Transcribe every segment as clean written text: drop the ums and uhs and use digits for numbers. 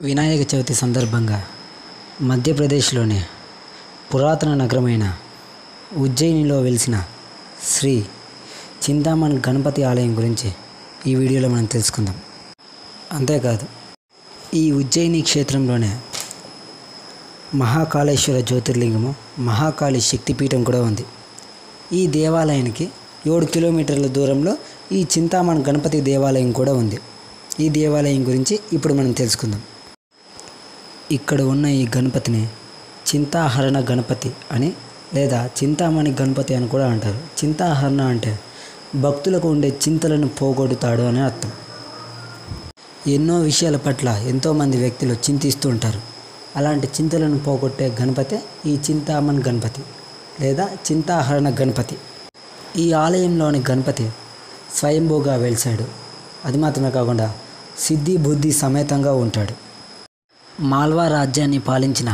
వినాయక చవితి సందర్భంగా మధ్యప్రదేశ్లోని పురాతన నగరమైన ఉజ్జయినిలో వెలిసిన శ్రీ చింతామణి గణపతి ఆలయం గురించి ఈ వీడియోలో మనం తెలుసుకుందాం. అంతేకాదు ఈ ఉజ్జయిని క్షేత్రంలోనే మహాకాళేశ్వర జ్యోతిర్లింగము, మహాకాళి శక్తిపీఠం కూడా ఉంది. ఈ దేవాలయానికి 7 కిలోమీటర్ల దూరంలో ఈ చింతామణి గణపతి దేవాలయం కూడా ఉంది. ఈ దేవాలయం గురించి ఇప్పుడు మనం తెలుసుకుందాం. ఇక్కడ ఉన్న ఈ గణపతిని చింతాహరణ గణపతి అని లేదా చింతామణి గణపతి అని కూడా అంటారు. చింతాహరణ అంటే భక్తులకు ఉండే చింతలను పోగొడతాడు అని అర్థం. ఎన్నో విషయాల పట్ల ఎంతోమంది వ్యక్తులు చింతిస్తూ ఉంటారు. అలాంటి చింతలను పోగొట్టే గణపతి ఈ చింతామణి గణపతి లేదా చింతాహరణ గణపతి. ఈ ఆలయంలోని గణపతి స్వయంభూగా వెలిశాడు. అది మాత్రమే కాకుండా సిద్ధి బుద్ధి సమేతంగా ఉంటాడు. మాల్వా రాజ్యాన్ని పాలించిన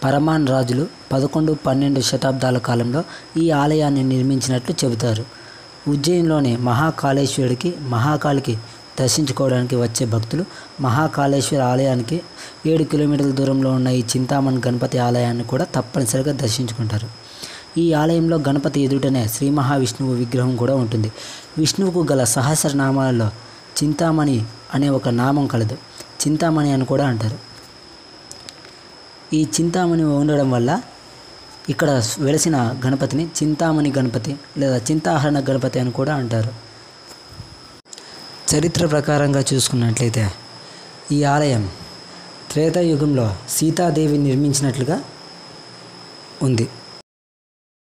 పరమాన్ రాజులు 11-12 శతాబ్దాల కాలంలో ఈ ఆలయాన్ని నిర్మించినట్లు చెబుతారు. ఉజ్జయిన్లోని మహాకాళేశ్వరుడికి, మహాకాళికి దర్శించుకోవడానికి వచ్చే భక్తులు మహాకాళేశ్వర ఆలయానికి 7 కిలోమీటర్ల దూరంలో ఉన్న ఈ చింతామణి గణపతి ఆలయాన్ని కూడా తప్పనిసరిగా దర్శించుకుంటారు. ఈ ఆలయంలో గణపతి ఎదుటనే శ్రీ మహావిష్ణువు విగ్రహం కూడా ఉంటుంది. విష్ణువుకు గల సహస్రనామాలలో చింతామణి అనే ఒక నామం కలదు. చింతామణి అని కూడా అంటారు. ఈ చింతామణి ఉండడం వల్ల ఇక్కడ వెలిసిన గణపతిని చింతామణి గణపతి లేదా చింతాహరణ గణపతి అని కూడా అంటారు. చరిత్ర ప్రకారంగా చూసుకున్నట్లయితే ఈ ఆలయం త్రేతాయుగంలో సీతాదేవి నిర్మించినట్లుగా ఉంది.